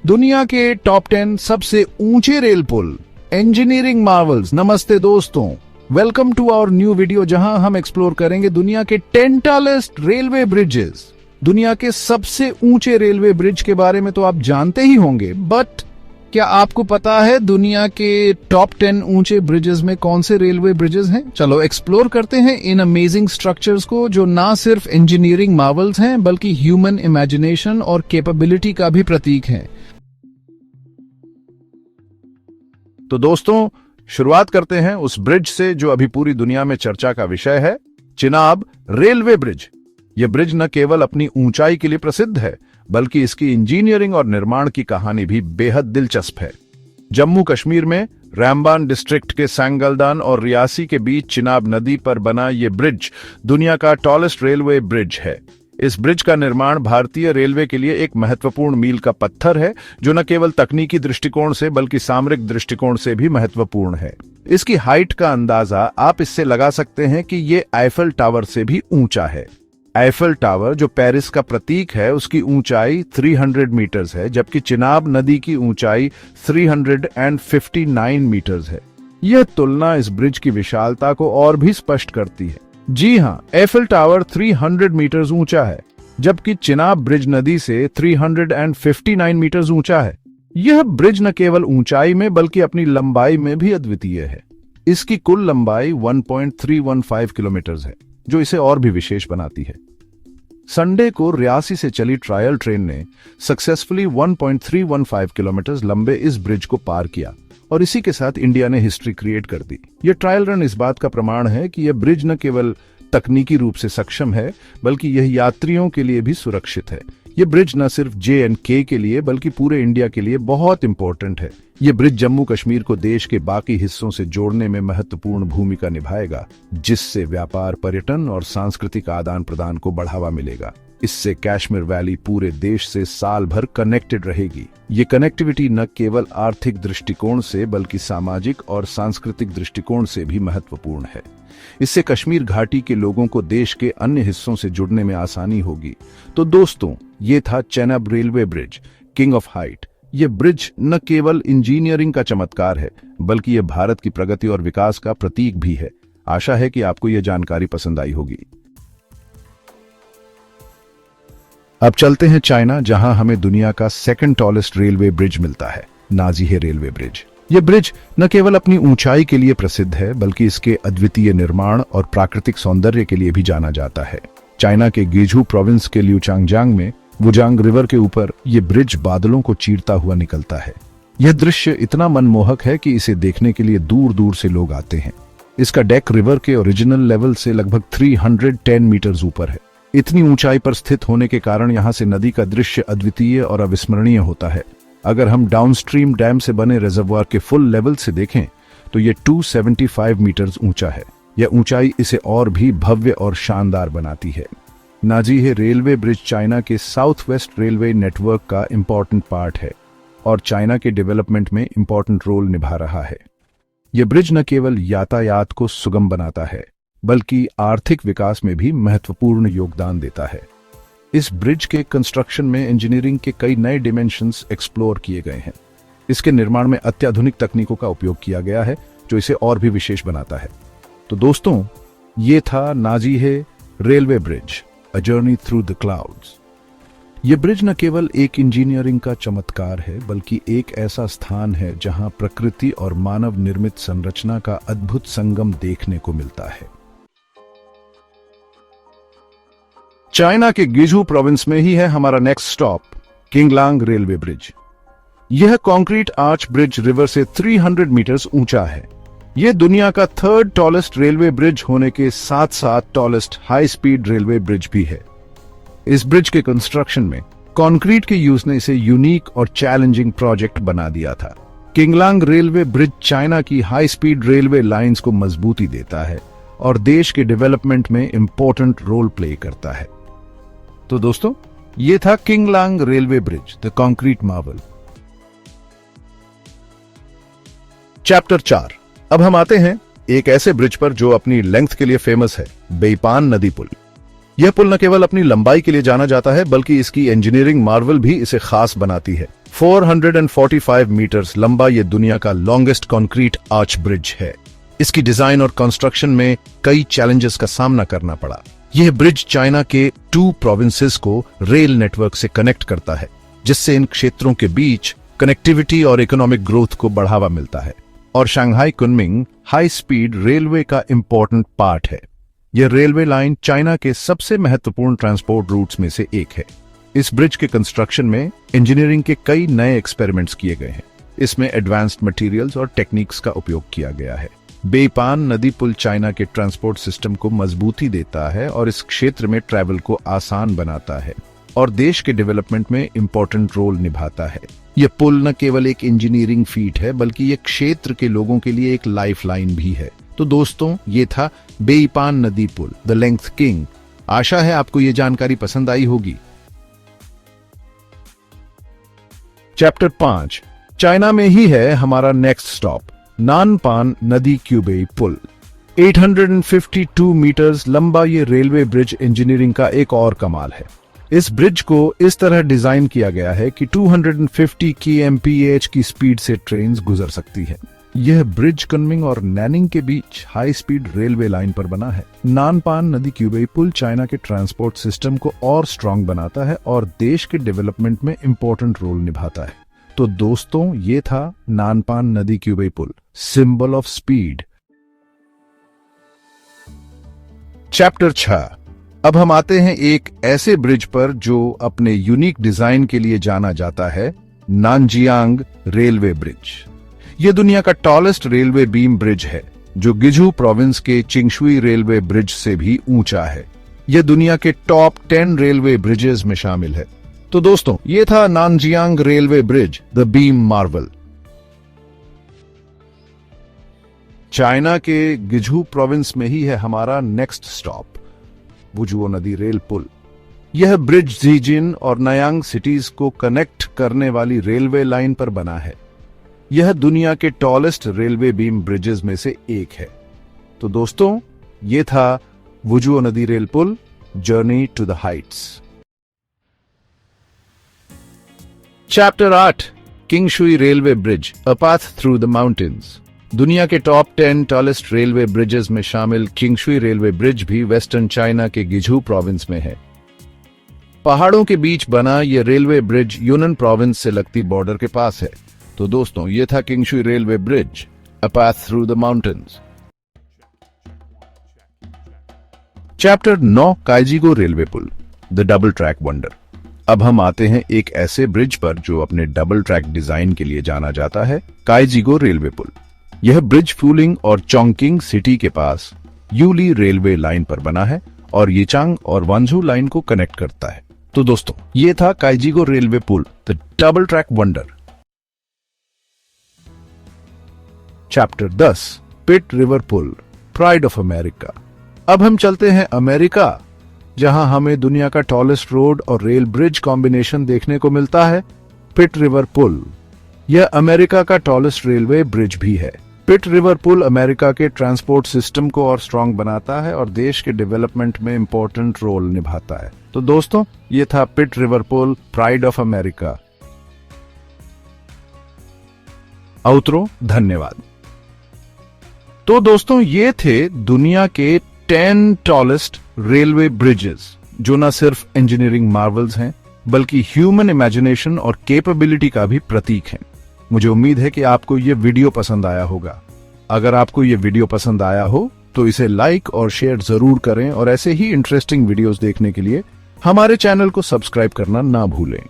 दुनिया के टॉप 10 सबसे ऊंचे रेल पुल, इंजीनियरिंग मार्वल्स। नमस्ते दोस्तों, welcome to our new video, जहां हम एक्सप्लोर करेंगे दुनिया के 10 टॉलेस्ट रेलवे ब्रिजेस। दुनिया के सबसे ऊंचे रेलवे ब्रिज के बारे में तो आप जानते ही होंगे, बट क्या आपको पता है दुनिया के टॉप 10 ऊंचे ब्रिजेस में कौन से रेलवे ब्रिजेस हैं? चलो एक्सप्लोर करते हैं इन अमेजिंग स्ट्रक्चर्स को, जो ना सिर्फ इंजीनियरिंग मार्वल्स हैं बल्कि ह्यूमन इमेजिनेशन और कैपेबिलिटी का भी प्रतीक हैं। तो दोस्तों, शुरुआत करते हैं उस ब्रिज से जो अभी पूरी दुनिया में चर्चा का विषय है, चिनाब रेलवे ब्रिज। यह ब्रिज न केवल अपनी ऊंचाई के लिए प्रसिद्ध है, बल्कि इसकी इंजीनियरिंग और निर्माण की कहानी भी बेहद दिलचस्प है। जम्मू कश्मीर में रैमबान डिस्ट्रिक्ट के सांगलदान और रियासी के बीच चिनाब नदी पर बना यह ब्रिज दुनिया का टॉलेस्ट रेलवे ब्रिज है। इस ब्रिज का निर्माण भारतीय रेलवे के लिए एक महत्वपूर्ण मील का पत्थर है, जो न केवल तकनीकी दृष्टिकोण से बल्कि सामरिक दृष्टिकोण से भी महत्वपूर्ण है। इसकी हाइट का अंदाजा आप इससे लगा सकते हैं कि यह आईफल टावर से भी ऊंचा है। आईफल टावर, जो पेरिस का प्रतीक है, उसकी ऊंचाई 300 मीटर्स है, जबकि चिनाब नदी की ऊंचाई 359 मीटर्स है। यह तुलना इस ब्रिज की विशालता को और भी स्पष्ट करती है। जी हां, आईफल टावर 300 मीटर्स ऊंचा है, जबकि चिनाब ब्रिज नदी से 359 मीटर्स ऊंचा है। यह ब्रिज न केवल ऊंचाई में बल्कि अपनी लंबाई में भी अद्वितीय है। इसकी कुल लंबाई 1.315 किलोमीटर्स है, जो इसे और भी विशेष बनाती है। संडे को रियासी से चली ट्रायल ट्रेन ने सक्सेसफुली 1.315 किलोमीटर लंबे इस ब्रिज को पार किया, और इसी के साथ इंडिया ने हिस्ट्री क्रिएट कर दी। यह ट्रायल रन इस बात का प्रमाण है कि यह ब्रिज न केवल तकनीकी रूप से सक्षम है, बल्कि यह यात्रियों के लिए भी सुरक्षित है। यह ब्रिज न सिर्फ J&K के लिए बल्कि पूरे इंडिया के लिए बहुत इंपॉर्टेंट है। यह ब्रिज जम्मू कश्मीर को देश के बाकी हिस्सों से जोड़ने में महत्वपूर्ण भूमिका निभाएगा, जिससे व्यापार, पर्यटन और सांस्कृतिक आदान प्रदान को बढ़ावा मिलेगा। इससे कश्मीर वैली पूरे देश से साल भर कनेक्टेड रहेगी। ये कनेक्टिविटी न केवल आर्थिक दृष्टिकोण से बल्कि सामाजिक और सांस्कृतिक दृष्टिकोण से भी महत्वपूर्ण है। इससे कश्मीर घाटी के लोगों को देश के अन्य हिस्सों से जुड़ने में आसानी होगी। तो दोस्तों, ये था Chenab railway bridge, king of height. यह ब्रिज न केवल इंजीनियरिंग का चमत्कार है, बल्कि यह भारत की प्रगति और विकास का प्रतीक भी है। आशा है कि आपको यह जानकारी पसंद आई होगी। अब चलते हैं चाइना, जहां हमें दुनिया का सेकंड टॉलेस्ट रेलवे ब्रिज मिलता है, नाजीहे रेलवे ब्रिज। यह ब्रिज न केवल अपनी ऊंचाई के लिए प्रसिद्ध है, बल्कि इसके अद्वितीय निर्माण और प्राकृतिक सौंदर्य के लिए भी जाना जाता है। चाइना के गेझू प्रोविंस के ल्यूचांगजांग में वुजांग रिवर के ऊपर यह ब्रिज बादलों को चीरता हुआ निकलता है। यह दृश्य इतना मनमोहक है कि इसे देखने के लिए दूर दूर से लोग आते हैं। इसका डेक रिवर के ओरिजिनल लेवल से लगभग 310 मीटर्स ऊपर है। इतनी ऊंचाई पर स्थित होने के कारण यहां से नदी का दृश्य अद्वितीय और अविस्मरणीय होता है। अगर हम डाउनस्ट्रीम डैम से बने रिजर्वॉयर के फुल लेवल से देखें तो यह 275 मीटर्स ऊंचा है। यह ऊंचाई इसे और भी भव्य और शानदार बनाती है। नाजीहे रेलवे ब्रिज चाइना के साउथ वेस्ट रेलवे नेटवर्क का इंपॉर्टेंट पार्ट है और चाइना के डेवलपमेंट में इंपॉर्टेंट रोल निभा रहा है। यह ब्रिज न केवल यातायात को सुगम बनाता है, बल्कि आर्थिक विकास में भी महत्वपूर्ण योगदान देता है। इस ब्रिज के कंस्ट्रक्शन में इंजीनियरिंग के कई नए डिमेंशंस एक्सप्लोर किए गए हैं। इसके निर्माण में अत्याधुनिक तकनीकों का उपयोग किया गया है, जो इसे और भी विशेष बनाता है। तो दोस्तों, ये था Najiehe railway bridge, a journey through the clouds. यह ब्रिज न केवल एक इंजीनियरिंग का चमत्कार है, बल्कि एक ऐसा स्थान है जहां प्रकृति और मानव निर्मित संरचना का अद्भुत संगम देखने को मिलता है। चाइना के गेझू प्रोविंस में ही है हमारा नेक्स्ट स्टॉप, किंगलांग रेलवे ब्रिज। यह कंक्रीट आर्च ब्रिज रिवर से 300 मीटर्स ऊंचा है। यह दुनिया का थर्ड टॉलेस्ट रेलवे ब्रिज होने के साथ साथ tallest high speed railway bridge भी है। इस ब्रिज के कंस्ट्रक्शन में कंक्रीट के यूज ने इसे यूनिक और चैलेंजिंग प्रोजेक्ट बना दिया था। किंगलांग रेलवे ब्रिज चाइना की हाई स्पीड रेलवे लाइंस को मजबूती देता है और देश के डेवलपमेंट में इंपॉर्टेंट रोल प्ले करता है। तो दोस्तों, ये था Qinglong railway bridge, the concrete marvel. Chapter 4। अब हम आते हैं एक ऐसे ब्रिज पर जो अपनी लेंथ के लिए फेमस है, बेईपान नदी पुल। यह पुल न केवल अपनी लंबाई के लिए जाना जाता है, बल्कि इसकी इंजीनियरिंग मार्वल भी इसे खास बनाती है। 445 मीटर्स लंबा ये दुनिया का लॉन्गेस्ट कंक्रीट आर्च ब्रिज है। इसकी डिजाइन और कंस्ट्रक्शन में कई चैलेंजेस का सामना करना पड़ा। यह ब्रिज चाइना के 2 प्रोविंसेस को रेल नेटवर्क से कनेक्ट करता है, जिससे इन क्षेत्रों के बीच कनेक्टिविटी और इकोनॉमिक ग्रोथ को बढ़ावा मिलता है। और Shanghai Kunming high speed railway का इंपॉर्टेंट पार्ट है। यह रेलवे लाइन चाइना के सबसे महत्वपूर्ण ट्रांसपोर्ट रूट्स में से एक है। इस ब्रिज के कंस्ट्रक्शन में इंजीनियरिंग के कई नए एक्सपेरिमेंट्स किए गए हैं। इसमें एडवांस्ड मटेरियल्स और टेक्निक्स का उपयोग किया गया है। बेइपान नदी पुल चाइना के ट्रांसपोर्ट सिस्टम को मजबूती देता है और इस क्षेत्र में ट्रैवल को आसान बनाता है और देश के डेवलपमेंट में इंपॉर्टेंट रोल निभाता है। यह पुल न केवल एक इंजीनियरिंग फीट है, बल्कि यह क्षेत्र के लोगों के लिए एक लाइफलाइन भी है। तो दोस्तों, ये था बेइपान नदी पुल, द लेंथ किंग। आशा है आपको ये जानकारी पसंद आई होगी। चैप्टर 5, चाइना में ही है हमारा नेक्स्ट स्टॉप, नानपान नदी क्यूबेई पुल। 852 मीटर्स लंबा ये रेलवे ब्रिज इंजीनियरिंग का एक और कमाल है। इस ब्रिज को इस तरह डिजाइन किया गया है कि 250 kmph की स्पीड से ट्रेन्स गुजर सकती है। यह ब्रिज कुनमिंग और नैनिंग के बीच हाई स्पीड रेलवे लाइन पर बना है। नानपान नदी क्यूबेई पुल चाइना के ट्रांसपोर्ट सिस्टम को और स्ट्रांग बनाता है और देश के डेवलपमेंट में इंपॉर्टेंट रोल निभाता है। तो दोस्तों, ये था नानपान नदी क्यूबेई पुल, सिंबल ऑफ स्पीड। चैप्टर 6, अब हम आते हैं एक ऐसे ब्रिज पर जो अपने यूनिक डिजाइन के लिए जाना जाता है, नानजियांग रेलवे ब्रिज। यह दुनिया का टॉलेस्ट रेलवे बीम ब्रिज है, जो गिझू प्रोविंस के चिंगशुई रेलवे ब्रिज से भी ऊंचा है। यह दुनिया के टॉप 10 रेलवे ब्रिजेस में शामिल है। तो दोस्तों, ये था Nanjiang railway bridge, the beam marvel. China के गिझू प्रोविंस में ही है हमारा नेक्स्ट स्टॉप, वुजुओ नदी रेल पुल। यह ब्रिज जीजिन और नयांग सिटीज को कनेक्ट करने वाली रेलवे लाइन पर बना है। यह दुनिया के टॉलेस्ट रेलवे बीम ब्रिजेस में से एक है। तो दोस्तों, ये था वुजुओ नदी रेल पुल, journey to the heights. Chapter 8, Qingshui railway bridge, a path through the mountains. दुनिया के टॉप 10 टॉलेस्ट रेलवे ब्रिजेस में शामिल किंगशुई रेलवे ब्रिज भी वेस्टर्न चाइना के गिझू प्रोविंस में है। पहाड़ों के बीच बना यह रेलवे ब्रिज यूनन प्रोविंस से लगती बॉर्डर के पास है। तो दोस्तों, ये था Qingshui railway bridge, a path through the mountains. Chapter 9, काइजिगो रेलवे पुल, द डबल ट्रैक वंडर। अब हम आते हैं एक ऐसे ब्रिज पर जो अपने डबल ट्रैक डिजाइन के लिए जाना जाता है, काइजिगो रेलवे पुल। यह ब्रिज फूलिंग और चोंगकिंग सिटी के पास यूली रेलवे लाइन पर बना है और येचांग और वांझू लाइन को कनेक्ट करता है। तो दोस्तों, ये था काइजिगो रेलवे पुल, the double track wonder. Chapter 10, Pit River पुल, प्राइड ऑफ अमेरिका। अब हम चलते हैं अमेरिका, जहां हमें दुनिया का टॉलेस्ट रोड और रेल ब्रिज कॉम्बिनेशन देखने को मिलता है, पिट रिवर पुल। यह अमेरिका का टॉलेस्ट रेलवे ब्रिज भी है। पिट रिवर पुल अमेरिका के ट्रांसपोर्ट सिस्टम को और स्ट्रांग बनाता है और देश के डेवलपमेंट में इंपॉर्टेंट रोल निभाता है। तो दोस्तों, ये था पिट रिवर पुल, प्राइड ऑफ अमेरिका। आउटरो, धन्यवाद। तो दोस्तों, ये थे दुनिया के 10 टॉलेस्ट रेलवे ब्रिजेस, जो न सिर्फ इंजीनियरिंग मार्वल्स हैं, बल्कि ह्यूमन इमेजिनेशन और कैपेबिलिटी का भी प्रतीक हैं। मुझे उम्मीद है कि आपको ये वीडियो पसंद आया होगा। अगर आपको ये वीडियो पसंद आया हो तो इसे लाइक और शेयर जरूर करें और ऐसे ही इंटरेस्टिंग वीडियोस देखने के लिए हमारे चैनल को सब्सक्राइब करना ना भूलें।